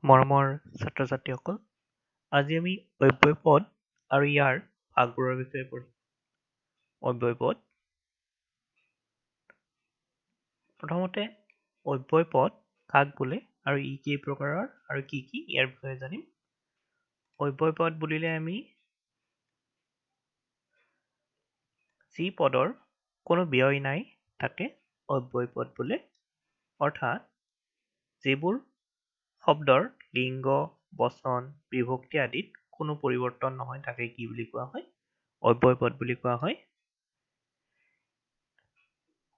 মৰমৰ ছাত্ৰ ছাত্ৰীসকল, আজি আমি অব্যয় পদ আৰু ইয়াৰ ভাগবোৰৰ বিষয়ে পঢ়িম। অব্যয় পদ। প্ৰথমতে অব্যয় পদ কাক বোলে আৰু ই কেই প্ৰকাৰৰ আৰু কি কি ইয়াৰ বিষয়ে জানিম। অব্যয় পদ বুলিলে আমি যি পদৰ কোনো ব্যয় নাই তাকে অব্যয় পদ বোলে। অৰ্থাৎ যিবোৰ শব্দৰ লিংগ, বচন, বিভক্তি আদিত কোনো পৰিৱৰ্তন নহয় তাকে কি বুলি কোৱা হয়? অব্যয় পদ বুলি কোৱা হয়।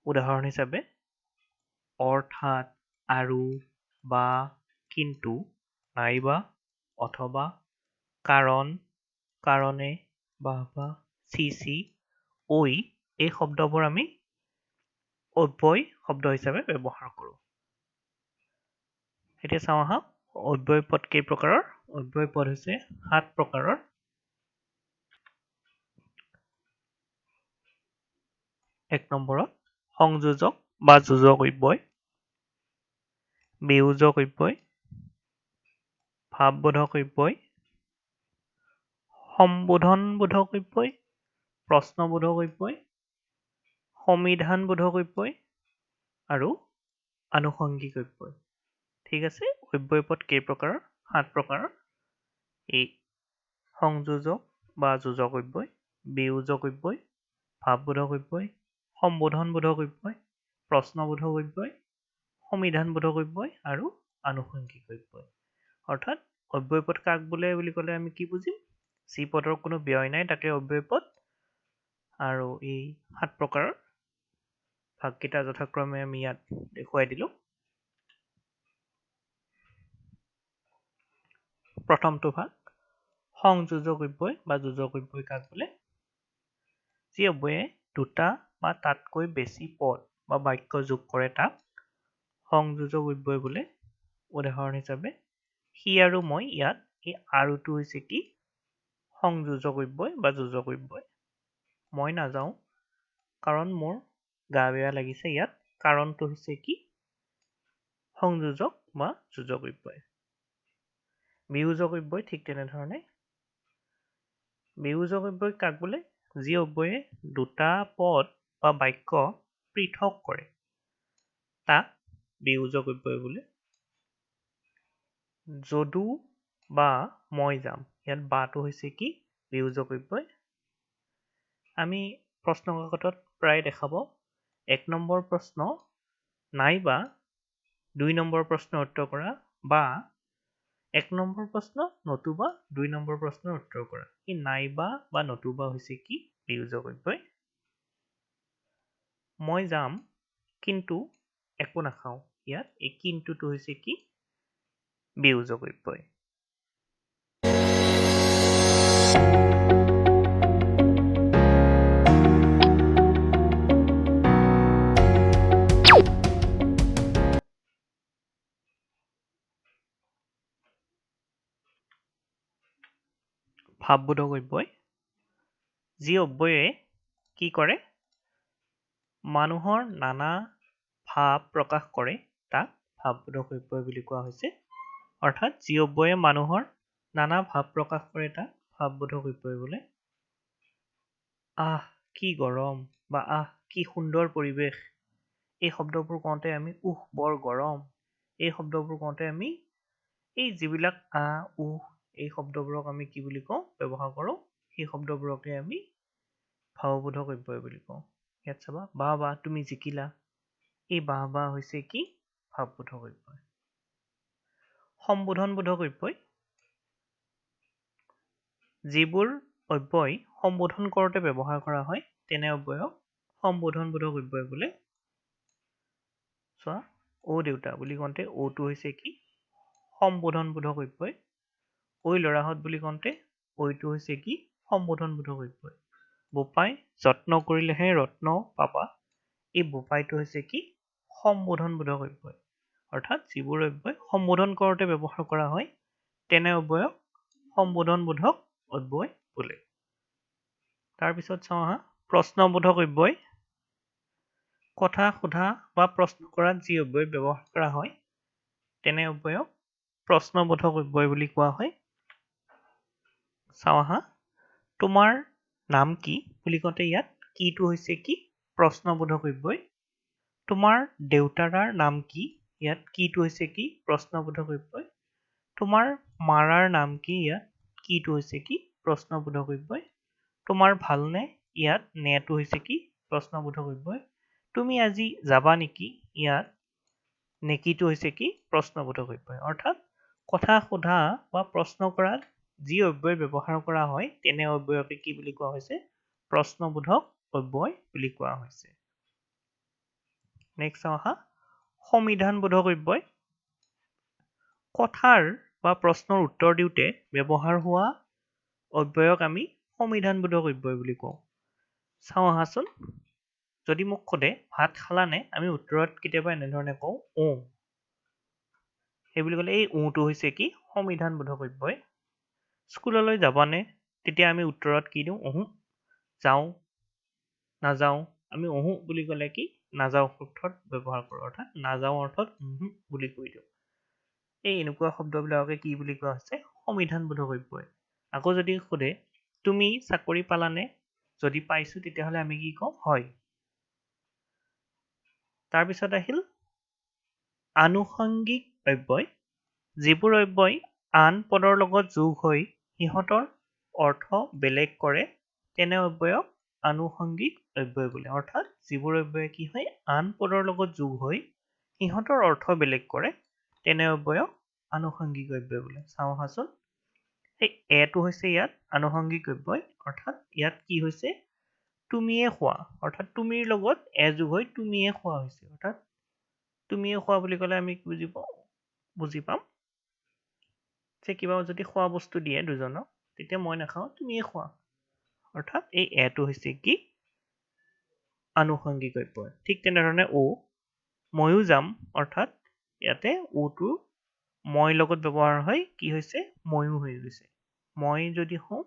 উদাহৰণ হিচাপে অৰ্থাৎ, আৰু, বা, কিন্তু, নাইবা, অথবা, কাৰণ, কাৰণে, বাহবা, চি, ঐ এই শব্দবোৰ আমি অব্যয় শব্দ হিচাপে ব্যৱহাৰ কৰোঁ। এতিয়া চাওঁ আহা অব্যয় পদ কেই প্ৰকাৰৰ। অব্যয় পদ হৈছে 7 প্ৰকাৰৰ। এক নম্বৰত সংযোজক বা যোজক অব্যয়, বিয়োজক অব্যয়, ভাৱবোধক অব্যয়, সম্বোধনবোধক অব্যয়, প্ৰশ্নবোধক অব্যয়, সমিধানবোধক অব্যয় আৰু আনুষংগিক অব্যয়। ঠিক আছে, অব্যয় পদ কেই প্ৰকাৰৰ? 7 প্ৰকাৰৰ। এই সংযোজক বা যোজক অব্যয়, বিয়োজক অব্যয়, ভাৱবোধক অব্যয়, সম্বোধনবোধক অব্যয়, প্ৰশ্নবোধক অব্যয়, সমিধানবোধক অব্যয় আৰু আনুষংগিক অব্যয়। অৰ্থাৎ অব্যয় পদ কাক বোলে বুলি ক'লে আমি কি বুজিম? যি পদৰ কোনো ব্যয় নাই তাকে অব্যয় পদ। আৰু এই 7 প্ৰকাৰৰ ভাগকেইটা যথাক্ৰমে আমি ইয়াত দেখুৱাই দিলোঁ। প্ৰথমটো ভাগ সংযোজক অব্যয় বা যোজক অব্যয় কাক বোলে? যি অব্যয়ে দুটা বা তাতকৈ বেছি পদ বা বাক্য যোগ কৰে তাক সংযোজক অব্যয় বোলে। উদাহৰণ হিচাপে সি আৰু মই, ইয়াত এই আৰুটো হৈছে কি? সংযোজক অব্যয় বা যোজক অব্যয়। মই নাযাওঁ কাৰণ মোৰ গা বেয়া লাগিছে, ইয়াত কাৰণটো হৈছে কি? সংযোজক বা যোজক অব্যয়। বিয়োজক অব্যয় ঠিক তেনেধৰণে। বিয়োজক অব্যয় কাক বোলে? যি অব্যয়ে দুটা পদ বা বাক্য পৃথক কৰে তাক বিয়োজক অব্যয় বোলে। যদু বা মই যাম, ইয়াত বাটো হৈছে কি? বিয়োজক অব্যয়। আমি প্ৰশ্ন কাকতত প্ৰায় দেখাব 1 নম্বৰ প্ৰশ্ন নাইবা 2 নম্বৰ প্ৰশ্নৰ উত্তৰ কৰা, বা 1 নম্বৰ প্ৰশ্ন নতুবা 2 নম্বৰ প্ৰশ্নৰ উত্তৰ কৰা। এই নাইবা বা নতুবা হৈছে কি? বিয়োজক অব্যয়। মই যাম কিন্তু একো নাখাওঁ, ইয়াত এই কিন্তুটো হৈছে কি? বিয়োজক অব্যয়। ভাৱবোধক অব্যয়। যি অব্যয়ে কি কৰে? মানুহৰ নানা ভাৱ প্ৰকাশ কৰে তাক ভাৱবোধক অব্যয় বুলি কোৱা হৈছে। অৰ্থাৎ যি অব্যয়ে মানুহৰ নানা ভাৱ প্ৰকাশ কৰে তাক ভাৱবোধক অব্যয় বোলে। আহ কি গৰম বা আহ কি সুন্দৰ পৰিৱেশ, এই শব্দবোৰ কওঁতে আমি বৰ গৰম, এই শব্দবোৰ কওঁতে আমি এই যিবিলাক এই শব্দবোৰক আমি কি বুলি কওঁ? ব্যৱহাৰ কৰোঁ। সেই শব্দবোৰকে আমি ভাৱবোধক অব্যয় বুলি কওঁ। ইয়াত চাবা বা তুমি জিকিলা, এই বা হৈছে কি? ভাৱবোধক অব্যয়। সম্বোধনবোধক অব্যয়। যিবোৰ অব্যয় সম্বোধন কৰোঁতে ব্যৱহাৰ কৰা হয় তেনে অব্যয়ক সম্বোধনবোধক অব্যয় বোলে। চোৱা অ দেউতা বুলি কওঁতে অটো হৈছে কি? সম্বোধনবোধক অব্যয়। ঐ ল'ৰাহঁত বুলি কওঁতে ঐটো হৈছে কি? সম্বোধনবোধক অব্যয়। বোপাই যত্ন কৰিলেহে ৰত্ন পাবা, এই বোপাইটো হৈছে কি? সম্বোধনবোধক অব্যয়। অৰ্থাৎ যিবোৰ অব্যয় সম্বোধন কৰোঁতে ব্যৱহাৰ কৰা হয় তেনে অব্যয়ক সম্বোধনবোধক অব্যয় বোলে। তাৰপিছত চাওঁ আহা প্ৰশ্নবোধক অব্যয়। কথা সোধা বা প্ৰশ্ন কৰাত যি অব্যয় ব্যৱহাৰ কৰা হয় তেনে অব্যয়ক প্ৰশ্নবোধক অব্যয় বুলি কোৱা হয়। চাওঁ আহা, তোমাৰ নাম কি বুলি কওঁতে ইয়াত কিটো হৈছে কি প্ৰশ্নবোধক অব্যয়। তোমাৰ দেউতাৰাৰ নাম কি, ইয়াত কিটো হৈছে কি প্ৰশ্নবোধক অব্যয়। তোমাৰ মাৰাৰ নাম কি, ইয়াত কিটো হৈছে কি প্ৰশ্নবোধক অব্যয়। তোমাৰ ভালনে, ইয়াত নেটো হৈছে কি প্ৰশ্নবোধক অব্যয়। তুমি আজি যাবা নেকি, ইয়াত নেকিটো হৈছে কি প্ৰশ্নবোধক অব্যয়। অৰ্থাৎ কথা সোধা বা প্ৰশ্ন কৰাত যি অব্যয় ব্যৱহাৰ কৰা হয় তেনে অব্যয়কে কি বুলি কোৱা হৈছে প্ৰশ্নবোধক অব্যয় বুলি কোৱা হৈছে। নেক্সট চাওঁ আহা, সমিধানবোধক অব্যয়। কথাৰ বা প্ৰশ্নৰ উত্তৰ দিওঁতে ব্যৱহাৰ হোৱা অব্যয়ক আমি সমিধানবোধক অব্যয় বুলি কওঁ। চাওঁ আহাচোন, যদি মোক সোধে ভাত খালানে, আমি উত্তৰত কেতিয়াবা এনেধৰণে কওঁ ওঁ। সেই বুলি ক'লে এই ওঁটো হৈছে কি সমিধানবোধক অব্যয়। স্কুললৈ যাবানে, তেতিয়া আমি উত্তৰত কি দিওঁ অহো। যাওঁ, নাযাওঁ, আমি অহো বুলি ক'লে কি নাযাওঁ অৰ্থত ব্যৱহাৰ কৰোঁ, অৰ্থাৎ নাযাওঁ অৰ্থত বুলি কৈ দিওঁ। এই এনেকুৱা শব্দবিলাককে কি বুলি কোৱা হৈছে সমিধানবোধক অব্যয়। আকৌ যদি সোধে তুমি চাকৰি পালানে, যদি পাইছো তেতিয়াহ'লে আমি কি কওঁ হয়। তাৰপিছত আহিল আনুষংগিক অব্যয়। যিবোৰ অব্যয় আন পদৰ লগত যোগ হৈ সিহঁতৰ অৰ্থ বেলেগ কৰে তেনে অব্যয়ক আনুষংগিক অব্যয় বোলে। অৰ্থাৎ যিবোৰ অব্যয় কি হয় আন পদৰ লগত যোগ হৈ সিহঁতৰ অৰ্থ বেলেগ কৰে তেনে অব্যয়ক আনুষংগিক অব্যয় বোলে। চাওঁ আহাচোন, সেই এটো হৈছে ইয়াত আনুষংগিক অব্যয়। অৰ্থাৎ ইয়াত কি হৈছে তুমিয়ে খোৱা, অৰ্থাৎ তুমিৰ লগত যোগ হৈ তুমিয়ে খোৱা হৈছে। অৰ্থাৎ তুমিয়ে খোৱা বুলি ক'লে আমি বুজি পাম যে কিবা যদি খোৱা বস্তু দিয়ে দুজনক, তেতিয়া মই নাখাওঁ তুমিয়ে খোৱা। অৰ্থাৎ এই এটো হৈছে কি আনুষংগিক অব্যয়। ঠিক তেনেধৰণে ময়ো যাম, অৰ্থাৎ ইয়াতে ওটো মই লগত ব্যৱহাৰ হয় কি হৈছে ময়ো হৈ গৈছে। মই যদি হওঁ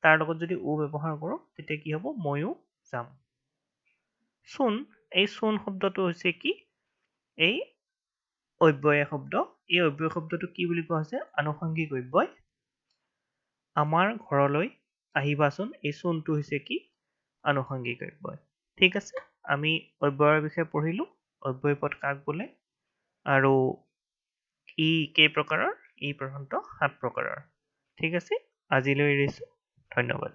তাৰ লগত যদি ব্যৱহাৰ কৰোঁ তেতিয়া কি হ'ব ময়ো যাম। চোন, এই চোন শব্দটো হৈছে কি এই অব্যয় শব্দ। এই অব্যয় শব্দটো কি বুলি কোৱা হৈছে আনুষংগিক অব্যয়। আমাৰ ঘৰলৈ আহিবাচোন, এই চোনটো হৈছে কি আনুষংগিক অব্যয়। ঠিক আছে, আমি অব্যয়ৰ বিষয়ে পঢ়িলো, অব্যয় পদ কাক বোলে আৰু ই কেই প্ৰকাৰৰ, ই প্ৰধানতঃ 7 প্ৰকাৰৰ। ঠিক আছে, আজিলৈ এৰিছো, ধন্যবাদ।